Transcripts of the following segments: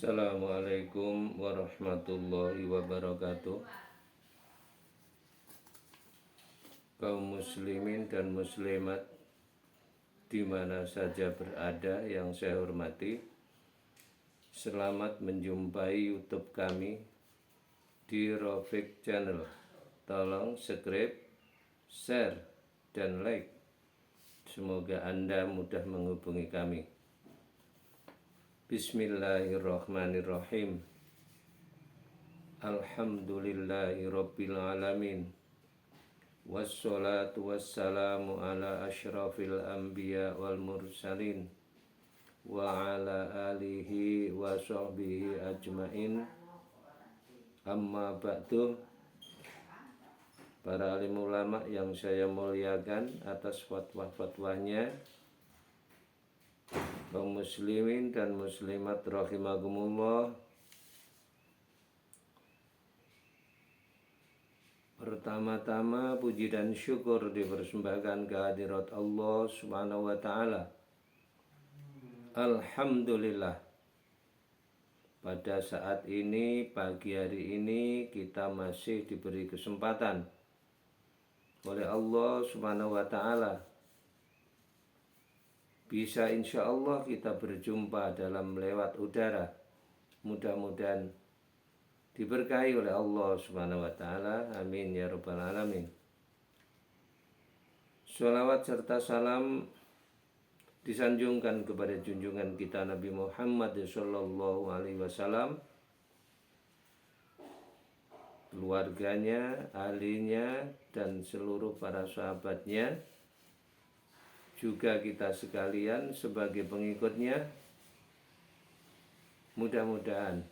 Assalamualaikum warahmatullahi wabarakatuh. Kaum muslimin dan muslimat di mana saja berada yang saya hormati, selamat menjumpai YouTube kami di Rafiq Channel. Tolong subscribe, share, dan like. Semoga Anda mudah menghubungi kami. Bismillahirrahmanirrahim. Alhamdulillahi rabbil alamin. Wassalatu wassalamu ala asyrafil anbiya wal mursalin wa ala alihi wa sahbihi ajmain. Amma ba'du. Para alim ulama yang saya muliakan atas fatwa-fatwanya, kaum muslimin dan muslimat rahimakumullah. Pertama-tama puji dan syukur dipersembahkan kehadirat Allah Subhanahu wa taala. Alhamdulillah. Pada saat ini, pagi hari ini, kita masih diberi kesempatan oleh Allah Subhanahu wa taala bisa insya Allah kita berjumpa dalam lewat udara. Mudah-mudahan diberkahi oleh Allah Subhanahu wa taala. Amin ya rabbal alamin. Sholawat serta salam disanjungkan kepada junjungan kita Nabi Muhammad sallallahu alaihi wasallam, keluarganya, ahlinya, dan seluruh para sahabatnya, juga kita sekalian sebagai pengikutnya. Mudah-mudahan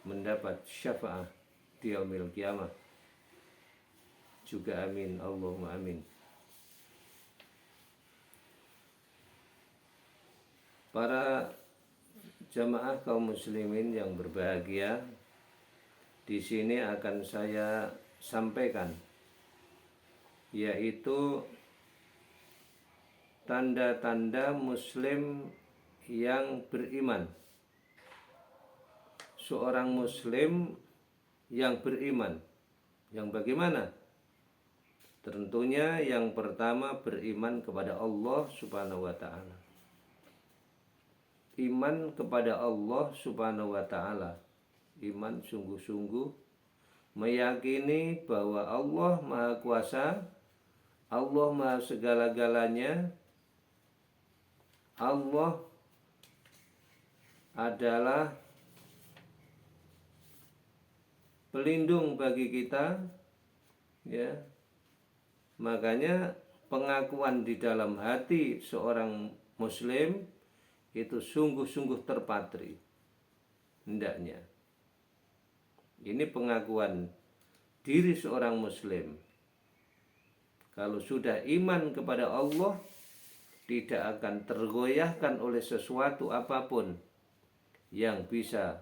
mendapat syafaat di yaumil qiyamah. Juga amin, Allahumma amin. Para jamaah kaum muslimin yang berbahagia, di sini akan saya sampaikan yaitu tanda-tanda muslim yang beriman. Seorang muslim yang beriman, yang bagaimana? Tentunya yang pertama beriman kepada Allah Subhanahu wa taala. Iman kepada Allah Subhanahu wa taala. Iman sungguh-sungguh meyakini bahwa Allah Maha Kuasa, Allah Maha segala-galanya, Allah adalah pelindung bagi kita, ya. Makanya pengakuan di dalam hati seorang muslim itu sungguh-sungguh terpatri hendaknya. Ini pengakuan diri seorang muslim. Kalau sudah iman kepada Allah, tidak akan tergoyahkan oleh sesuatu apapun yang bisa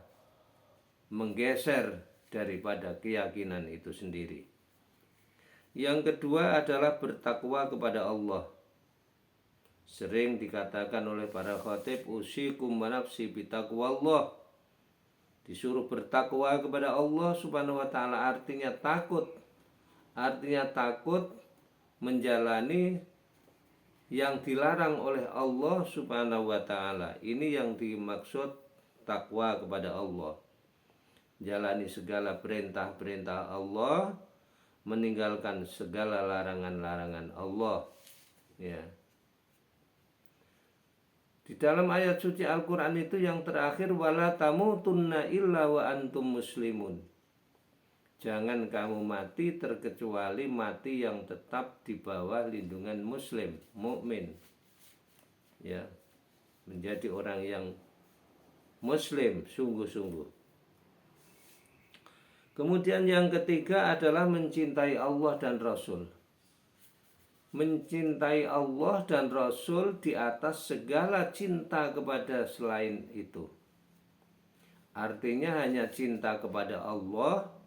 menggeser daripada keyakinan itu sendiri. Yang kedua adalah bertakwa kepada Allah. Sering dikatakan oleh para khatib, usikum wa nafsi bitaqwallah. Disuruh bertakwa kepada Allah Subhanahu wa taala, artinya takut. Artinya takut menjalani yang dilarang oleh Allah Subhanahu wa taala. Ini yang dimaksud takwa kepada Allah. Jalani segala perintah-perintah Allah, meninggalkan segala larangan-larangan Allah. Ya. Di dalam ayat suci Al-Quran itu yang terakhir, wala tamutunna illa wa antum muslimun. Jangan kamu mati terkecuali mati yang tetap di bawah lindungan muslim, mukmin. Ya. Menjadi orang yang muslim sungguh-sungguh. Kemudian yang ketiga adalah mencintai Allah dan Rasul. Mencintai Allah dan Rasul di atas segala cinta kepada selain itu. Artinya hanya cinta kepada Allah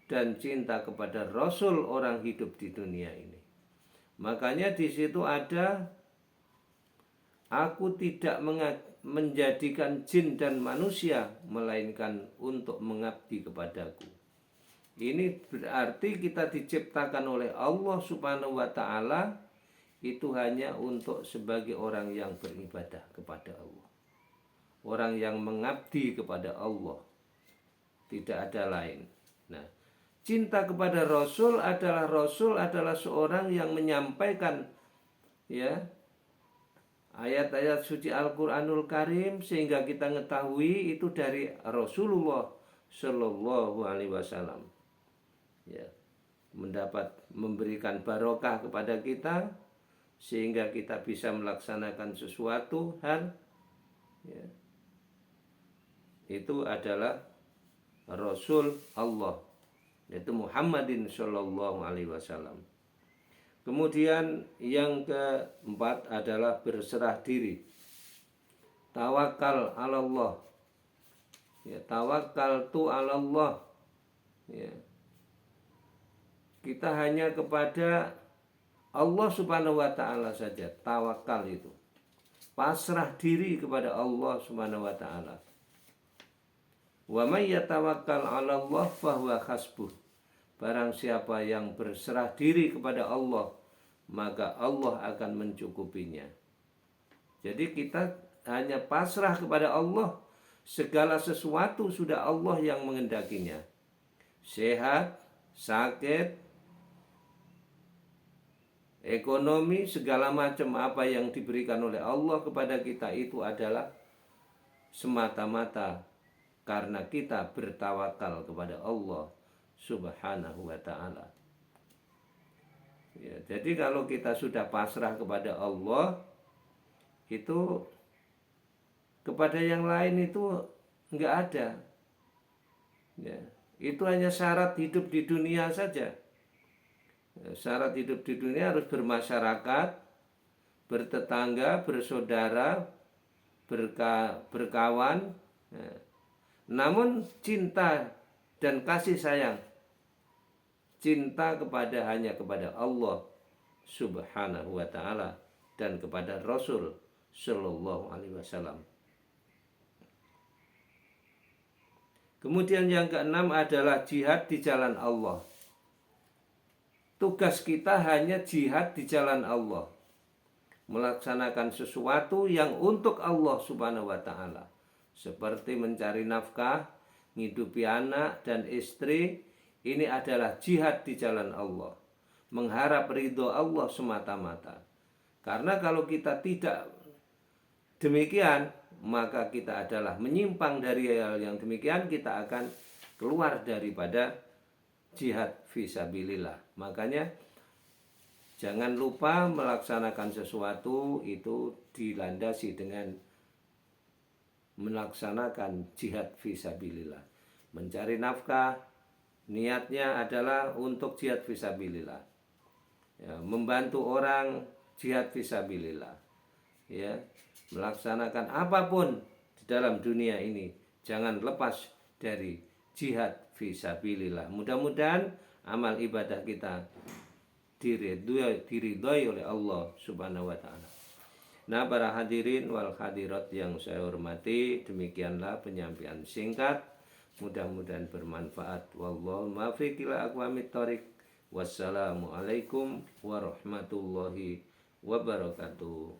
dan cinta kepada Rasul orang hidup di dunia ini. Makanya di situ ada Aku tidak menjadikan jin dan manusia melainkan untuk mengabdi kepadaku. Ini berarti kita diciptakan oleh Allah Subhanahu wa taala itu hanya untuk sebagai orang yang beribadah kepada Allah. Orang yang mengabdi kepada Allah. Tidak ada lain. Nah, cinta kepada Rasul adalah seorang yang menyampaikan ya ayat-ayat suci Al-Qur'anul Karim sehingga kita mengetahui itu dari Rasulullah Shallallahu Alaihi Wasallam. Ya, memberikan barokah kepada kita sehingga kita bisa melaksanakan sesuatu hal ya, itu adalah Rasul Allah, yaitu Muhammadin Shallallahu Alaihi Wasallam. Kemudian yang keempat adalah berserah diri. Tawakal ala Allah. Ya, tawakal tu ala Allah. Ya. Kita hanya kepada Allah Subhanahu wa taala saja tawakal itu. Pasrah diri kepada Allah Subhanahu wa taala. Wa may yatawakkal 'ala Allah fahuwa hasbuh. Barang siapa yang berserah diri kepada Allah, maka Allah akan mencukupinya. Jadi kita hanya pasrah kepada Allah, segala sesuatu sudah Allah yang mengendakinya. Sehat, sakit, ekonomi, segala macam apa yang diberikan oleh Allah kepada kita itu adalah semata-mata karena kita bertawakal kepada Allah Subhanahu wa ta'ala. Ya, jadi kalau kita sudah pasrah kepada Allah, itu kepada yang lain itu enggak ada. Ya, itu hanya syarat hidup di dunia saja. Ya, syarat hidup di dunia harus bermasyarakat, bertetangga, bersaudara, berkawan. Ya. Namun cinta dan kasih sayang, cinta hanya kepada Allah Subhanahu wa ta'ala dan kepada Rasul Shallallahu Alaihi Wasallam. Kemudian yang keenam adalah jihad di jalan Allah. Tugas kita hanya jihad di jalan Allah, melaksanakan sesuatu yang untuk Allah Subhanahu wa ta'ala, seperti mencari nafkah, menghidupi anak dan istri. Ini adalah jihad di jalan Allah, mengharap ridho Allah semata-mata. Karena kalau kita tidak demikian, maka kita adalah menyimpang dari hal yang demikian, kita akan keluar daripada jihad fisabilillah. Makanya jangan lupa melaksanakan sesuatu itu dilandasi dengan melaksanakan jihad fisabilillah. Mencari nafkah, niatnya adalah untuk jihad fisabilillah. Ya, membantu orang, jihad fisabilillah. Ya, melaksanakan apapun di dalam dunia ini, jangan lepas dari jihad fisabilillah. Mudah-mudahan amal ibadah kita diridhoi oleh Allah Subhanahu wa ta'ala. Nah, para hadirin wal hadirat yang saya hormati, demikianlah penyampaian singkat. Mudah-mudahan bermanfaat. Wallahu muwaffiq ila aqwamit thoriq. Wassalamualaikum warahmatullahi wabarakatuh.